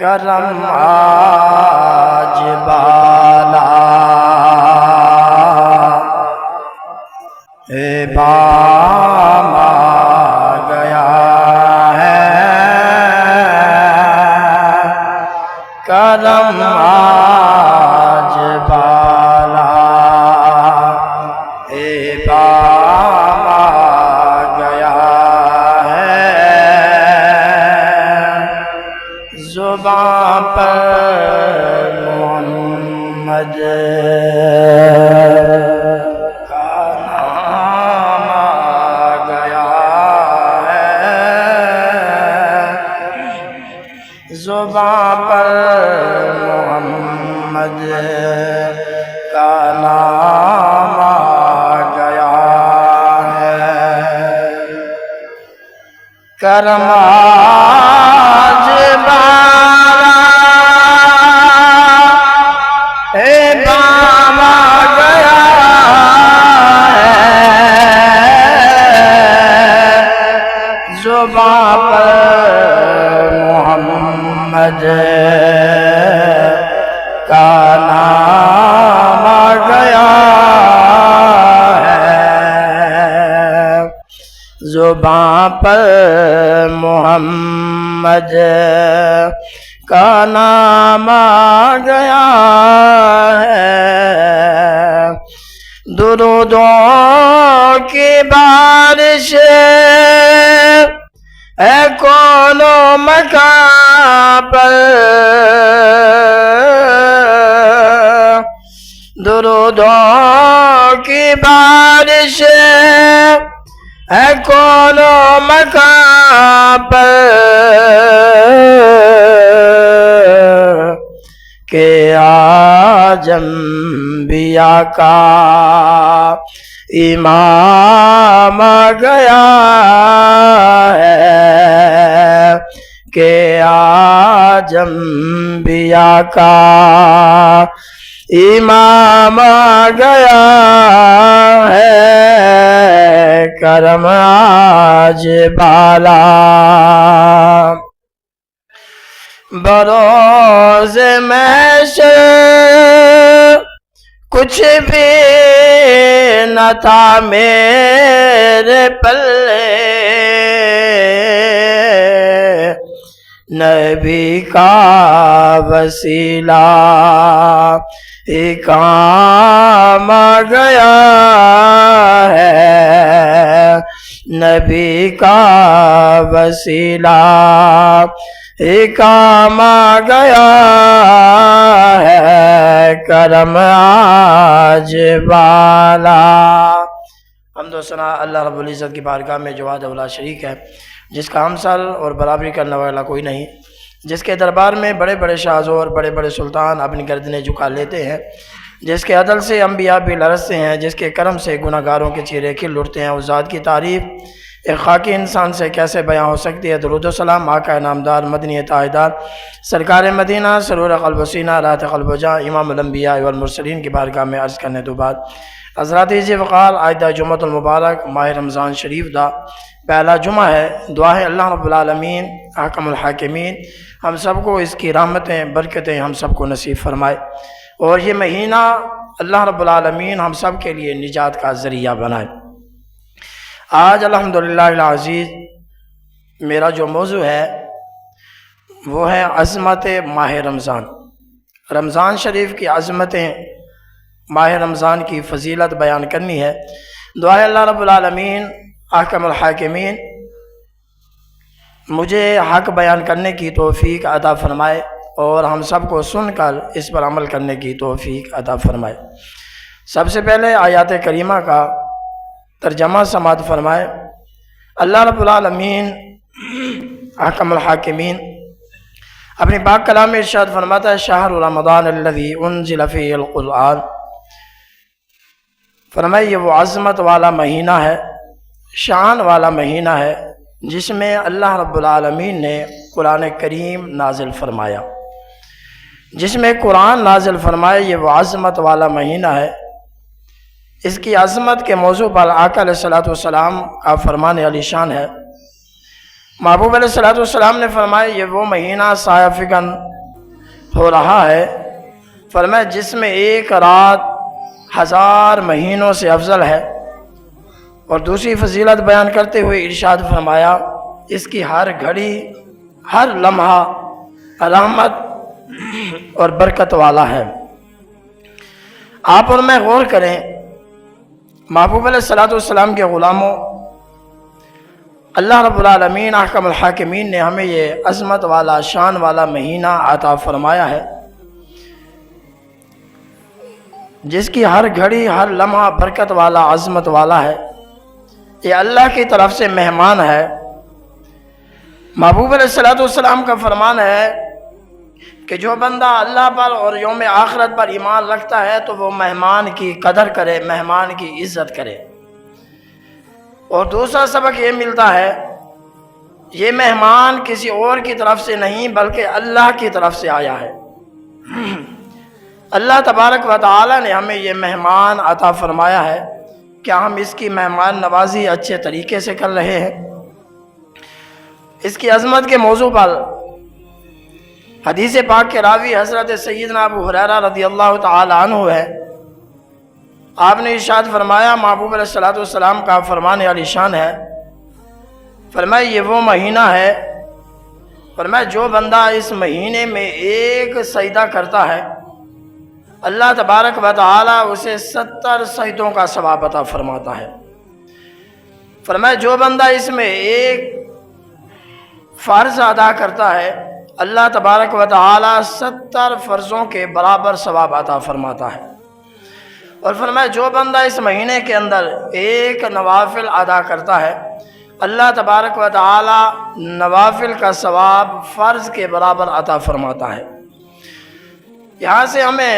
کرم آج بالا بام آ گیا ہے، کرم آج بالا بام آ گیا ہے، زباں پر محمد زباں پر محمد کا نام آ گیا ہے، کرم آج بالا بام آ گیا ہے، زباں پر محمد کا نام آ گیا ہے، زباں پر محمد کا نام آ گیا ہے، درودوں کی بارش اے کون و مکان پر، درودوں کی بارش اے کون و مکان پر، کہ آج انبیاء کا امام آ گیا ہے، کہ آج انبیاء کا امام آ گیا ہے، کرم آج بالا بروز محشر کچھ بھی نہ تھا میرے پلے، نبی کا وسیلہ کام آ گیا ہے، نبی کا وسیلہ کام آ گیا ہے، کرم آج بالا۔ حمد و ثنا اللہ رب العزت کی بارگاہ میں جو وحدہ لا شریک ہے، جس کا ہمثل اور برابری کرنے والا کوئی نہیں، جس کے دربار میں بڑے بڑے شاہزور اور بڑے بڑے سلطان اپنی گردنیں جھکا لیتے ہیں، جس کے عدل سے انبیاء بھی لرزتے ہیں، جس کے کرم سے گناہ گاروں کے چہرے کھل اٹھتے ہیں، اس ذات کی تعریف ایک خاکی انسان سے کیسے بیان ہو سکتی ہے۔ درود و سلام آقا نامدار مدنی تاجدار سرکار مدینہ سرور قلب و سینہ راحت قلب و جاں امام الانبیاء والمرسلین کی بارگاہ میں عرض کرنے تو بعد حضرات عزیز وقار، آج دا جمعۃ المبارک ماہ رمضان شریف دا پہلا جمعہ ہے۔ دعا ہے اللہ رب العالمین حکم الحاکمین ہم سب کو اس کی رحمتیں برکتیں ہم سب کو نصیب فرمائے، اور یہ مہینہ اللہ رب العالمین ہم سب کے لیے نجات کا ذریعہ بنائے۔ آج الحمدللہ العزیز میرا جو موضوع ہے وہ ہے عظمت ماہ رمضان، رمضان شریف کی عظمتیں، ماہ رمضان کی فضیلت بیان کرنی ہے۔ دعا ہے اللہ رب العالمین احکم الحاکمین مجھے حق بیان کرنے کی توفیق عطا فرمائے، اور ہم سب کو سن کر اس پر عمل کرنے کی توفیق عطا فرمائے۔ سب سے پہلے آیات کریمہ کا ترجمہ سماعت فرمائے۔ اللہ رب العالمین احکم الحاکمین اپنی پاک کلام میں ارشاد فرماتا ہے، شہر رمضان الذی انزل فیہ القرآن، فرمائے یہ وہ عظمت والا مہینہ ہے، شان والا مہینہ ہے جس میں اللہ رب العالمین نے قرآن کریم نازل فرمایا، جس میں قرآن نازل فرمائے، یہ وہ عظمت والا مہینہ ہے۔ اس کی عظمت کے موضوع پر آقا علیہ السلام کا فرمان علی شان ہے۔ محبوب علیہ السلام نے فرمایا یہ وہ مہینہ سایہ فکن ہو رہا ہے، فرمایا جس میں ایک رات 1000 مہینوں سے افضل ہے، اور دوسری فضیلت بیان کرتے ہوئے ارشاد فرمایا اس کی ہر گھڑی ہر لمحہ رحمت اور برکت والا ہے۔ آپ اور میں غور کریں، محبوب علیہ الصلوۃ والسلام کے غلاموں، اللہ رب العالمین احکم الحاکمین نے ہمیں یہ عظمت والا شان والا مہینہ عطا فرمایا ہے جس کی ہر گھڑی ہر لمحہ برکت والا عظمت والا ہے۔ یہ اللہ کی طرف سے مہمان ہے۔ محبوب علیہ الصلوۃ والسلام کا فرمان ہے کہ جو بندہ اللہ پر اور یوم آخرت پر ایمان رکھتا ہے تو وہ مہمان کی قدر کرے، مہمان کی عزت کرے۔ اور دوسرا سبق یہ ملتا ہے، یہ مہمان کسی اور کی طرف سے نہیں بلکہ اللہ کی طرف سے آیا ہے۔ اللہ تبارک و تعالی نے ہمیں یہ مہمان عطا فرمایا ہے، کیا ہم اس کی مہمان نوازی اچھے طریقے سے کر رہے ہیں؟ اس کی عظمت کے موضوع پر حدیث پاک کے راوی حضرت سیدنا ابو ہریرہ رضی اللہ تعالی عنہ ہے۔ آپ نے ارشاد فرمایا، محبوب علیہ الصلوۃ والسلام کا فرمان عالی شان ہے، فرمایا یہ وہ مہینہ ہے، فرمایا جو بندہ اس مہینے میں ایک سجدہ کرتا ہے اللہ تبارک و تعالی اسے 70 سجدوں کا ثواب عطا فرماتا ہے۔ فرمایا جو بندہ اس میں ایک فرض ادا کرتا ہے اللہ تبارک و تعالی 70 فرضوں کے برابر ثواب عطا فرماتا ہے۔ اور فرمایا جو بندہ اس مہینے کے اندر ایک نوافل ادا کرتا ہے اللہ تبارک و تعالی نوافل کا ثواب فرض کے برابر عطا فرماتا ہے۔ یہاں سے ہمیں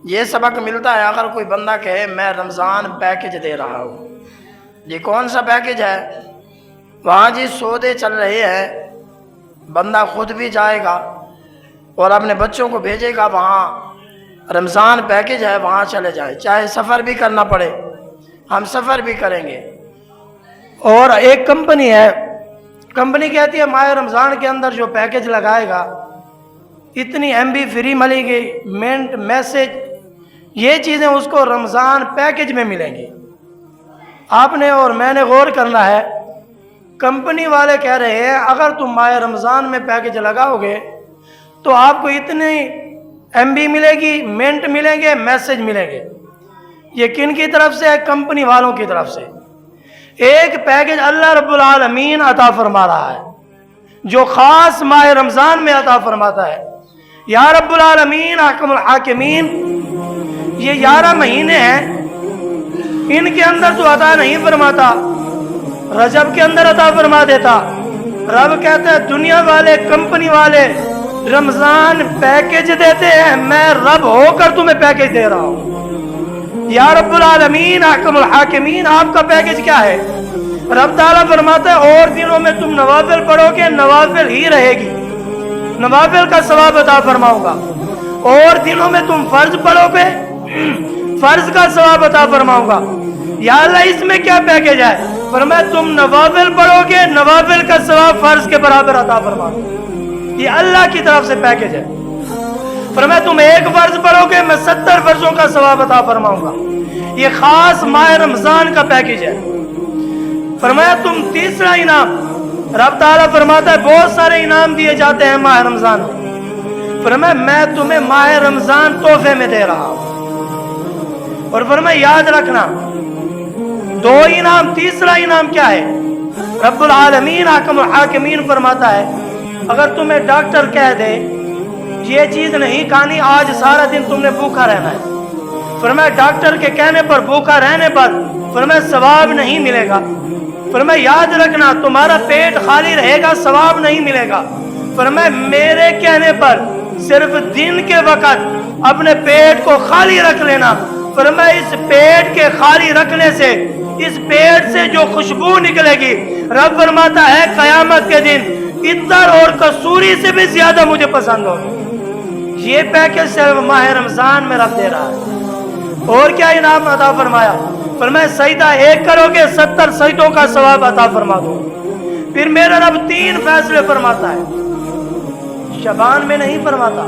یہ سبق ملتا ہے، اگر کوئی بندہ کہے میں رمضان پیکج دے رہا ہوں، یہ کون سا پیکج ہے؟ وہاں جی سودے چل رہے ہیں، بندہ خود بھی جائے گا اور اپنے بچوں کو بھیجے گا، وہاں رمضان پیکج ہے وہاں چلے جائیں، چاہے سفر بھی کرنا پڑے ہم سفر بھی کریں گے۔ اور ایک کمپنی ہے، کمپنی کہتی ہے ماہ رمضان کے اندر جو پیکج لگائے گا اتنی MB فری ملے گی، منٹ میسج، یہ چیزیں اس کو رمضان پیکج میں ملیں گی۔ آپ نے اور میں نے غور کرنا ہے، کمپنی والے کہہ رہے ہیں اگر تم ماہ رمضان میں پیکج لگاؤ گے تو آپ کو اتنی MB ملے گی، منٹ ملیں گے، میسج ملیں گے۔ یہ کن کی طرف سے ہے؟ کمپنی والوں کی طرف سے۔ ایک پیکج اللہ رب العالمین عطا فرما رہا ہے جو خاص ماہ رمضان میں عطا فرماتا ہے۔ یا رب العالمین احکم الحاکمین، یہ 11 مہینے ہیں، ان کے اندر تو عطا نہیں فرماتا، رجب کے اندر عطا فرما دیتا۔ رب کہتا ہے دنیا والے کمپنی والے رمضان پیکج دیتے ہیں، میں رب ہو کر تمہیں پیکج دے رہا ہوں۔ یا رب العالمین احکم الحاکمین، آپ کا پیکج کیا ہے؟ رب تعالیٰ فرماتا ہے اور دنوں میں تم نوافل پڑھو گے، نوافل ہی رہے گی، نوافل کا ثواب عطا فرماؤں گا۔ اور دنوں میں تم فرض پڑھو گے، فرض کا ثواب عطا فرماؤں گا۔ یا اللہ اس میں کیا پیکج ہے؟ فرمایا تم نوافل پڑھو گے، نوافل کا ثواب فرض کے برابر عطا فرماؤں گا۔ یہ اللہ کی طرف سے پیکج ہے۔ فرمایا تم ایک فرض پڑھو گے، میں 70 فرضوں کا ثواب عطا فرماؤں گا۔ یہ خاص ماہ رمضان کا پیکج ہے۔ فرمایا تم تیسرا انعام، رب تعالیٰ فرماتا ہے بہت سارے انعام دیے جاتے ہیں ماہ رمضان میں، فرمایا میں تمہیں ماہ رمضان تحفے میں دے رہا ہوں۔ اور فرمایا یاد رکھنا 2 انعام، تیسرا انعام کیا ہے؟ رب العالمین حکم الحاکمین فرماتا ہے اگر تمہیں ڈاکٹر کہہ دے یہ چیز نہیں کھانی، آج سارا دن تم نے بھوکا رہنا ہے، فرمایا ڈاکٹر کے کہنے پر بھوکا رہنے پر فرمایا ثواب نہیں ملے گا۔ فرمایا یاد رکھنا تمہارا پیٹ خالی رہے گا، ثواب نہیں ملے گا۔ فرمایا میرے کہنے پر صرف دن کے وقت اپنے پیٹ کو خالی رکھ لینا، فرمایا اس پیٹ کے خالی رکھنے سے، اس پیٹ سے جو خوشبو نکلے گی رب فرماتا ہے قیامت کے دن عطر اور کسوری سے بھی زیادہ مجھے پسند ہوگی۔ یہ پیکج صرف ماہ رمضان میں رب دے رہا ہے۔ اور کیا انعام عطا فرمایا؟ فرمایا سجدہ ایک کرو گے 70 سجدوں کا ثواب عطا فرما دو۔ پھر میرا رب 3 فیصلے فرماتا ہے، شبان میں نہیں فرماتا،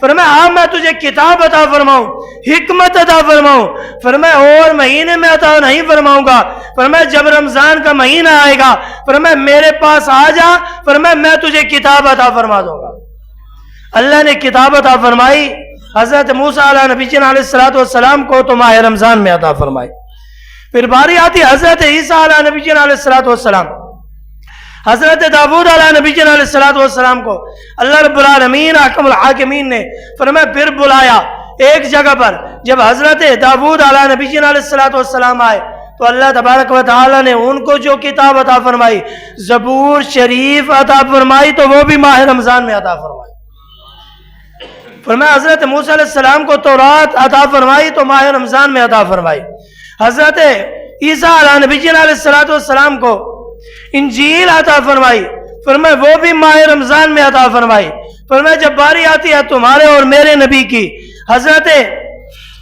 فرمایا ہاں میں تجھے کتاب عطا فرماؤں، حکمت عطا فرماؤں؟ فرمایا اور مہینے میں عطا نہیں فرماؤں گا۔ فرمایا جب رمضان کا مہینہ آئے گا فرمایا میرے پاس آ جا، فرمایا میں تجھے کتاب عطا فرما دوں گا۔ اللہ نے کتاب عطا فرمائی حضرت موسیٰ علیہ نبی علیہ السلام کو تو ماہ رمضان میں عطا فرمائی۔ پھر باری آتی حضرت عیسیٰ علیہ نبی علیہ السلام، حضرت داؤد علیہ نبی علیہ السلام کو اللہ رب العالمین حکم الحاکمین نے فرمایا پھر بلایا ایک جگہ پر۔ جب حضرت داؤد علیہ نبی علیہ السلام آئے تو اللہ تبارک و تعالی نے ان کو جو کتاب عطا فرمائی، زبور شریف عطا فرمائی، تو وہ بھی ماہ رمضان میں عطا فرمائی۔ فرمایا حضرت موسیٰ علیہ السلام کو تورات عطا فرمائی تو ماہ رمضان میں عطا فرمائی۔ حضرت عیسیٰ علیہ نبی علیہ السلام کو انجیل عطا فرمائی، فرمایا وہ بھی ماہ رمضان میں عطا فرمائی۔ فرمایا جب باری آتی ہے تمہارے اور میرے نبی کی، حضرت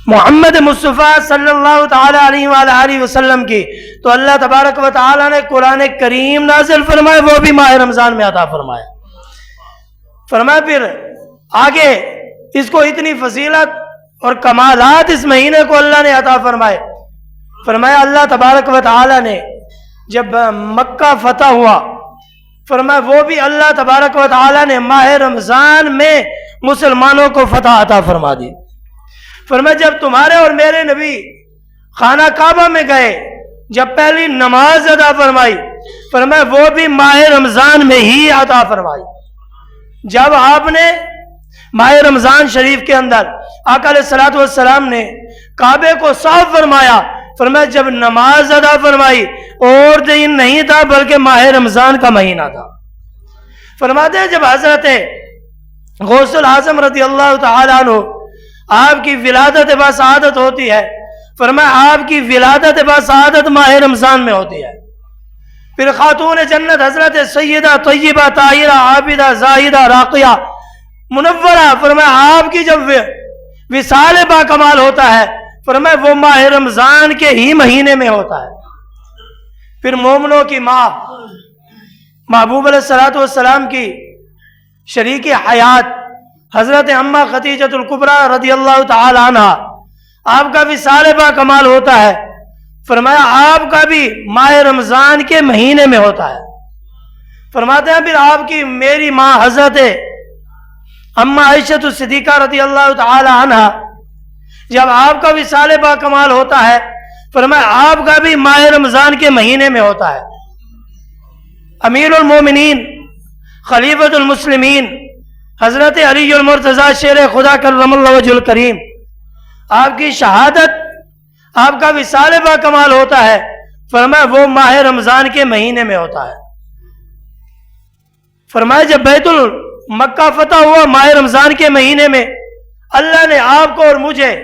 محمد مصطفیٰ صلی اللہ تعالی علیہ وآلہ وسلم کی، تو اللہ تبارک و تعالی نے قرآن کریم نازل فرمایا، وہ بھی ماہ رمضان میں عطا فرمایا۔ فرمایا پھر آگے اس کو اتنی فضیلت اور کمالات اس مہینے کو اللہ نے عطا فرمائے۔ فرمایا اللہ تبارک و تعالی نے جب مکہ فتح ہوا، فرمایا وہ بھی اللہ تبارک و تعالی نے ماہ رمضان میں مسلمانوں کو فتح عطا فرما دی۔ فرمایا جب تمہارے اور میرے نبی خانہ کعبہ میں گئے، جب پہلی نماز ادا فرمائی، فرمایا وہ بھی ماہ رمضان میں ہی عطا فرمائی۔ جب آپ نے ماہ رمضان شریف کے اندر آقا علیہ الصلوۃ والسلام نے کعبے کو صاف فرمایا، فرمایا جب نماز ادا فرمائی اور دن نہیں تھا بلکہ ماہ رمضان کا مہینہ تھا۔ فرماتے ہیں جب حضرت غوث الاعظم رضی اللہ تعالیٰ عنہ آپ کی ولادت بسعادت ہوتی ہے، فرمایا آپ کی ولادت بسعادت ماہ رمضان میں ہوتی ہے۔ پھر خاتون جنت حضرت سیدہ طیبہ طاہرہ عابدہ زاہدہ راقیہ منورہ، فرمایا آپ کی جب وصال با کمال ہوتا ہے، فرمایا وہ ماہ رمضان کے ہی مہینے میں ہوتا ہے۔ پھر مومنوں کی ماں محبوب علیہ الصلوۃ والسلام کی شریک حیات حضرت اماں خدیجۃ الکبریٰ رضی اللہ تعالی عنہ، آپ کا وصال با کمال ہوتا ہے، فرمایا آپ کا بھی ماہ رمضان کے مہینے میں ہوتا ہے۔ فرماتے ہیں پھر آپ کی میری ماں حضرت اماں عائشہ صدیقہ رضی اللہ تعالی عنہ، جب آپ کا وصال با کمال ہوتا ہے، فرمایا آپ کا بھی ماہ رمضان کے مہینے میں ہوتا ہے۔ امیر المومنین خلیفۃ المسلمین حضرت علی المرتضیٰ شیر خدا کرم اللہ وجہ الکریم، آپ کی شہادت، آپ کا وصال با کمال ہوتا ہے، فرمایا وہ ماہ رمضان کے مہینے میں ہوتا ہے۔ فرمایا جب بیت مکہ فتح ہوا ماہ رمضان کے مہینے میں، اللہ نے آپ کو اور مجھے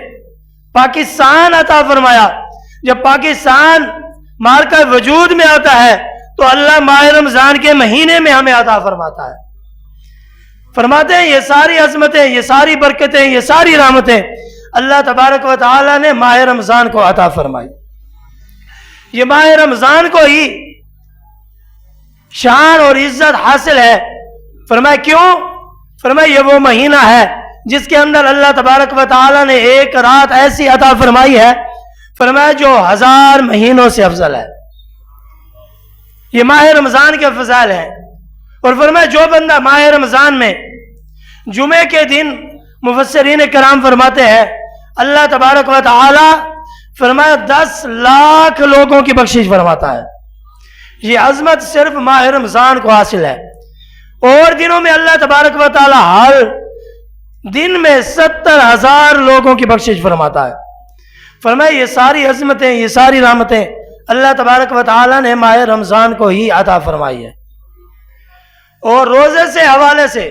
پاکستان عطا فرمایا۔ جب پاکستان مارکہ وجود میں آتا ہے تو اللہ ماہ رمضان کے مہینے میں ہمیں عطا فرماتا ہے۔ فرماتے ہیں یہ ساری عظمتیں، یہ ساری برکتیں، یہ ساری رحمتیں اللہ تبارک و تعالی نے ماہ رمضان کو عطا فرمائی۔ یہ ماہ رمضان کو ہی شان اور عزت حاصل ہے۔ فرمایا کیوں؟ فرمایا یہ وہ مہینہ ہے جس کے اندر اللہ تبارک و تعالی نے ایک رات ایسی عطا فرمائی ہے، فرمایا جو 1000 مہینوں سے افضل ہے۔ یہ ماہ رمضان کے فضائل ہیں۔ اور فرمایا جو بندہ ماہ رمضان میں جمعے کے دن، مفسرین کرام فرماتے ہیں اللہ تبارک و تعالی فرمایا 10 لاکھ لوگوں کی بخشش فرماتا ہے۔ یہ عظمت صرف ماہ رمضان کو حاصل ہے۔ اور دنوں میں اللہ تبارک و تعالی ہر دن میں 70,000 لوگوں کی بخشش فرماتا ہے۔ فرمایا یہ ساری عظمتیں، یہ ساری رحمتیں اللہ تبارک و تعالی نے ماہ رمضان کو ہی عطا فرمائی ہے۔ اور روزے سے حوالے سے،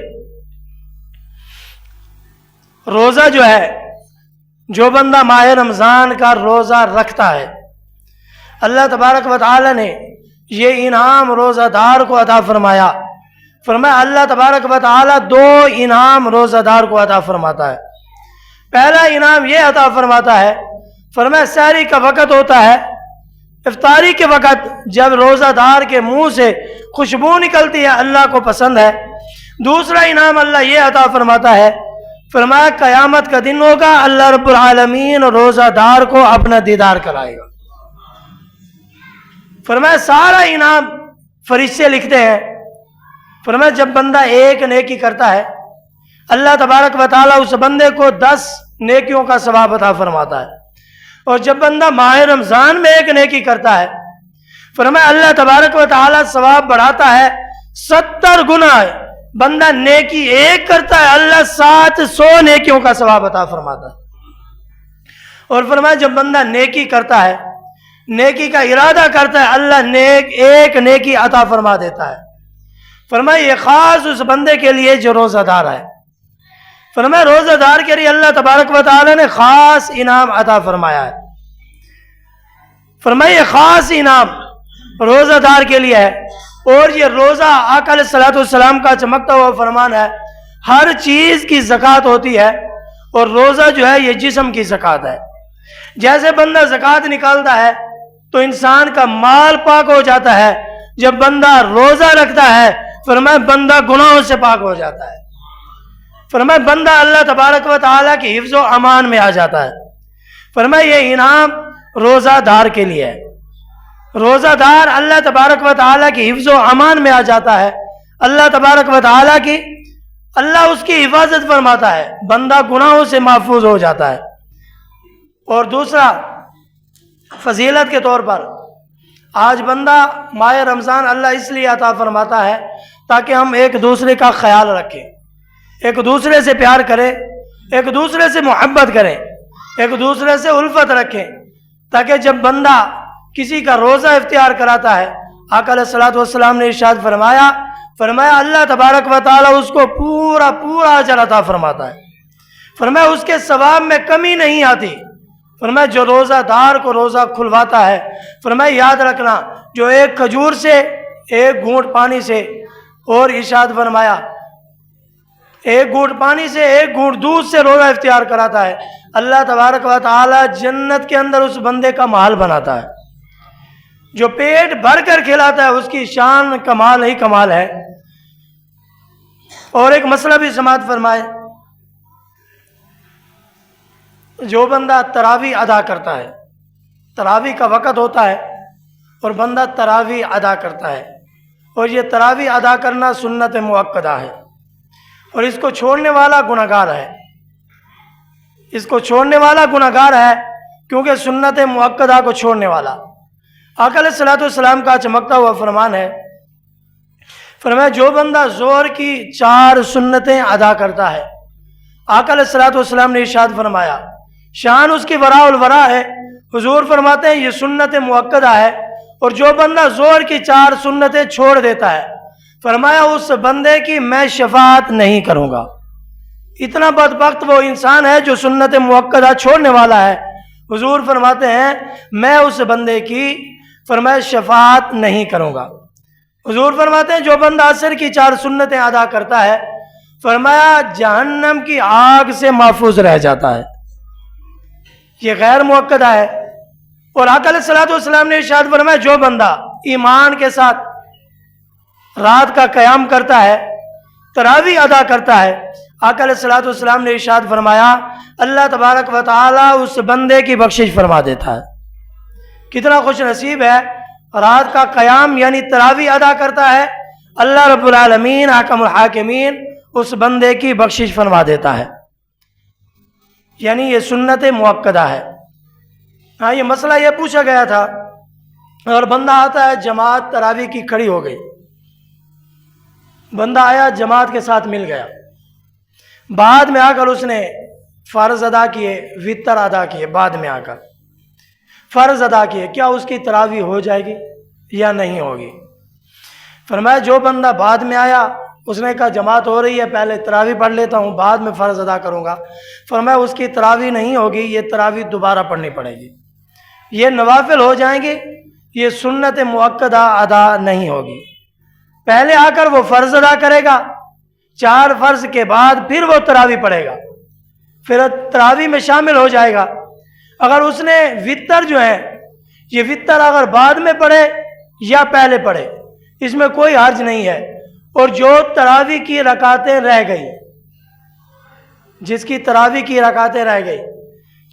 روزہ جو ہے، جو بندہ ماہ رمضان کا روزہ رکھتا ہے، اللہ تبارک و تعالی نے یہ انعام روزہ دار کو عطا فرمایا۔ فرمایا اللہ تبارک و تعالی 2 انعام روزہ دار کو عطا فرماتا ہے۔ پہلا انعام یہ عطا فرماتا ہے، فرمایا سحری کا وقت ہوتا ہے، افطاری کے وقت جب روزہ دار کے منہ سے خوشبو نکلتی ہے اللہ کو پسند ہے۔ دوسرا انعام اللہ یہ عطا فرماتا ہے، فرمایا قیامت کا دن ہوگا، اللہ رب العالمین روزہ دار کو اپنا دیدار کرائے گا۔ فرمایا سارا انعام فرشتے لکھتے ہیں۔ فرمایا جب بندہ ایک نیکی کرتا ہے اللہ تبارک و تعالیٰ اس بندے کو 10 نیکیوں کا ثواب عطا فرماتا ہے، اور جب بندہ ماہ رمضان میں ایک نیکی کرتا ہے فرمایا اللہ تبارک و تعالیٰ ثواب بڑھاتا ہے 70 گنا ہے۔ بندہ نیکی ایک کرتا ہے اللہ 700 نیکیوں کا ثواب عطا فرماتا ہے۔ اور فرمایا جب بندہ نیکی کرتا ہے، نیکی کا ارادہ کرتا ہے، اللہ ایک نیکی عطا فرما دیتا ہے۔ فرمایا یہ خاص اس بندے کے لیے جو روزہ دار ہے۔ فرمایا روزہ دار کے لیے اللہ تبارک و تعالی نے خاص انعام عطا فرمایا ہے۔ فرمایا یہ خاص انعام روزہ دار کے لیے ہے، اور یہ روزہ آقا علیہ الصلوۃ والسلام کا چمکتا ہوا فرمان ہے، ہر چیز کی زکوٰۃ ہوتی ہے، اور روزہ جو ہے یہ جسم کی زکوٰۃ ہے۔ جیسے بندہ زکوٰۃ نکالتا ہے تو انسان کا مال پاک ہو جاتا ہے، جب بندہ روزہ رکھتا ہے فرمایا بندہ گناہوں سے پاک ہو جاتا ہے۔ فرمایا بندہ اللہ تبارک و تعالیٰ کی حفظ و امان میں آ جاتا ہے۔ فرمایا یہ انعام روزہ دار کے لیے ہے۔ روزہ دار اللہ تبارک و تعالیٰ کی حفظ و امان میں آ جاتا ہے، اللہ تبارک و تعالیٰ کی اللہ اس کی حفاظت فرماتا ہے، بندہ گناہوں سے محفوظ ہو جاتا ہے۔ اور دوسرا فضیلت کے طور پر آج بندہ ماہ رمضان اللہ اس لیے عطا فرماتا ہے تاکہ ہم ایک دوسرے کا خیال رکھیں، ایک دوسرے سے پیار کریں، ایک دوسرے سے محبت کریں، ایک دوسرے سے الفت رکھیں، تاکہ جب بندہ کسی کا روزہ اختیار کراتا ہے آقا علیہ الصلوۃ والسلام نے ارشاد فرمایا اللہ تبارک و تعالیٰ اس کو پورا اجر عطا فرماتا ہے۔ فرمایا اس کے ثواب میں کمی نہیں آتی۔ فرمایا جو روزہ دار کو روزہ کھلواتا ہے، فرمایا یاد رکھنا جو ایک کھجور سے، ایک گھونٹ پانی سے، اور ارشاد فرمایا ایک گھونٹ پانی سے، ایک گھونٹ دودھ سے روزہ اختیار کراتا ہے، اللہ تبارک و تعالیٰ جنت کے اندر اس بندے کا محل بناتا ہے۔ جو پیٹ بھر کر کھلاتا ہے اس کی شان کمال ہی کمال ہے۔ اور ایک مسئلہ بھی سماعت فرمائے، جو بندہ تراویح ادا کرتا ہے، تراویح کا وقت ہوتا ہے اور بندہ تراویح ادا کرتا ہے، اور یہ تراویح ادا کرنا سنت مؤکدہ ہے، اور اس کو چھوڑنے والا گنہگار ہے، اس کو چھوڑنے والا گنہگار ہے، کیونکہ سنت مؤکدہ کو چھوڑنے والا۔ آقا علیہ الصلوۃ والسلام کا چمکتا ہوا فرمان ہے، فرمایا جو بندہ ظہر کی 4 سنتیں ادا کرتا ہے، آقا علیہ الصلوۃ والسلام نے ارشاد فرمایا شان اس کی وراء الورا ہے، حضور فرماتے ہیں یہ سنت مؤکدہ ہے، اور جو بندہ ظہر کی 4 سنتیں چھوڑ دیتا ہے فرمایا اس بندے کی میں شفاعت نہیں کروں گا۔ اتنا بدبخت وہ انسان ہے جو سنت مؤکدہ چھوڑنے والا ہے۔ حضور فرماتے ہیں میں اس بندے کی فرمایا شفاعت نہیں کروں گا۔ حضور فرماتے ہیں جو بندہ عصر کی 4 سنتیں ادا کرتا ہے فرمایا جہنم کی آگ سے محفوظ رہ جاتا ہے۔ یہ غیر مؤکدہ ہے۔ اور آقا علیہ الصلوۃ والسلام نے ارشاد فرمایا جو بندہ ایمان کے ساتھ رات کا قیام کرتا ہے، تراویح ادا کرتا ہے، آقا علیہ الصلوۃ والسلام نے ارشاد فرمایا اللہ تبارک و تعالیٰ اس بندے کی بخشش فرما دیتا ہے۔ کتنا خوش نصیب ہے، رات کا قیام یعنی تراویح ادا کرتا ہے، اللہ رب العالمین حکم الحاکمین اس بندے کی بخشش فرما دیتا ہے۔ یعنی یہ سنت مؤکدہ ہے۔ ہاں یہ مسئلہ یہ پوچھا گیا تھا، اور بندہ آتا ہے جماعت تراویح کی کھڑی ہو گئی، بندہ آیا جماعت کے ساتھ مل گیا، بعد میں آ کر اس نے فرض ادا کیے، وتر ادا کیے، بعد میں آ کر فرض ادا کیے، کیا اس کی تراویح ہو جائے گی یا نہیں ہوگی؟ فرمایا جو بندہ بعد میں آیا اس نے کہا جماعت ہو رہی ہے پہلے تراویح پڑھ لیتا ہوں بعد میں فرض ادا کروں گا، فرمایا اس کی تراویح نہیں ہوگی، یہ تراویح دوبارہ پڑھنی پڑے گی، یہ نوافل ہو جائیں گے، یہ سنت مؤکدہ ادا نہیں ہوگی۔ پہلے آ کر وہ فرض ادا کرے گا، 4 فرض کے بعد پھر وہ تراویح پڑھے گا، پھر تراویح میں شامل ہو جائے گا۔ اگر اس نے وتر جو ہے یہ وتر اگر بعد میں پڑھے یا پہلے پڑھے اس میں کوئی حرج نہیں ہے۔ اور جو تراویح کی رکعتیں رہ گئی جس کی تراویح کی رکعتیں رہ گئی،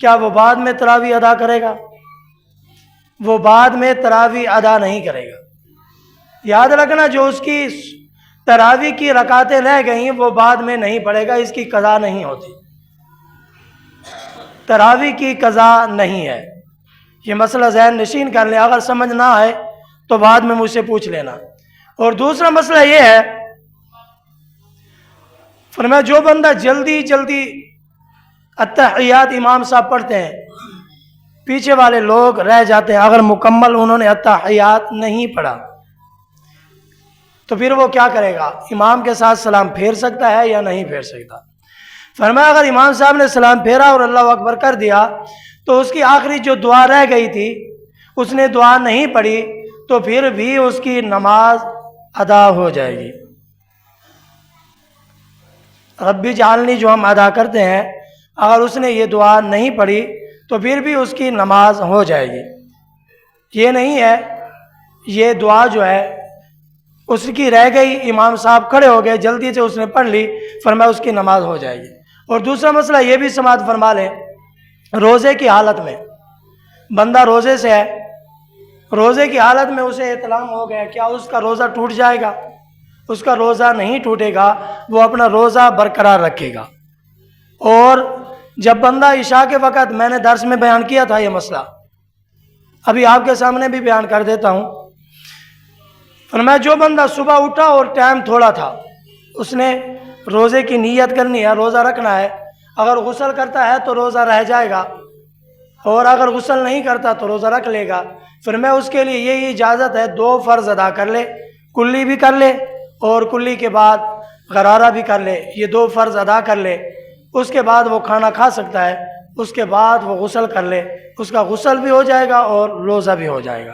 کیا وہ بعد میں تراویح ادا کرے گا؟ وہ بعد میں تراویح ادا نہیں کرے گا۔ یاد رکھنا، جو اس کی تراویح کی رکعتیں رہ گئیں وہ بعد میں نہیں پڑھے گا، اس کی قضا نہیں ہوتی، تراویح کی قضا نہیں ہے۔ یہ مسئلہ ذہن نشین کر لیں، اگر سمجھ نہ آئے تو بعد میں مجھ سے پوچھ لینا۔ اور دوسرا مسئلہ یہ ہے، فرمایا جو بندہ جلدی جلدی التحیات امام صاحب پڑھتے ہیں، پیچھے والے لوگ رہ جاتے ہیں، اگر مکمل انہوں نے التحیات نہیں پڑھا تو پھر وہ کیا کرے گا؟ امام کے ساتھ سلام پھیر سکتا ہے یا نہیں پھیر سکتا؟ فرمایا اگر امام صاحب نے سلام پھیرا اور اللہ اکبر کر دیا تو اس کی آخری جو دعا رہ گئی تھی اس نے دعا نہیں پڑھی تو پھر بھی اس کی نماز ادا ہو جائے گی۔ ربی جعلنی جو ہم ادا کرتے ہیں، اگر اس نے یہ دعا نہیں پڑھی تو پھر بھی اس کی نماز ہو جائے گی۔ یہ نہیں ہے یہ دعا جو ہے اس کی رہ گئی، امام صاحب کھڑے ہو گئے، جلدی سے اس نے پڑھ لی، فرمایا اس کی نماز ہو جائے گی۔ اور دوسرا مسئلہ یہ بھی سماعت فرما لیں، روزے کی حالت میں بندہ روزے سے ہے، روزے کی حالت میں اسے اطلاع ہو گیا، کیا اس کا روزہ ٹوٹ جائے گا؟ اس کا روزہ نہیں ٹوٹے گا، وہ اپنا روزہ برقرار رکھے گا۔ اور جب بندہ عشاء کے وقت، میں نے درس میں بیان کیا تھا یہ مسئلہ، ابھی آپ کے سامنے بھی بیان کر دیتا ہوں۔ فرمایا جو بندہ صبح اٹھا اور ٹائم تھوڑا تھا، اس نے روزے کی نیت کرنی ہے، روزہ رکھنا ہے، اگر غسل کرتا ہے تو روزہ رہ جائے گا، اور اگر غسل نہیں کرتا تو روزہ رکھ لے گا۔ فرمایا اس کے لیے یہی اجازت ہے، 2 فرض ادا کر لے، کلی بھی کر لے اور کلی کے بعد غرارہ بھی کر لے، یہ 2 فرض ادا کر لے، اس کے بعد وہ کھانا کھا سکتا ہے، اس کے بعد وہ غسل کر لے، اس کا غسل بھی ہو جائے گا اور روزہ بھی ہو جائے گا۔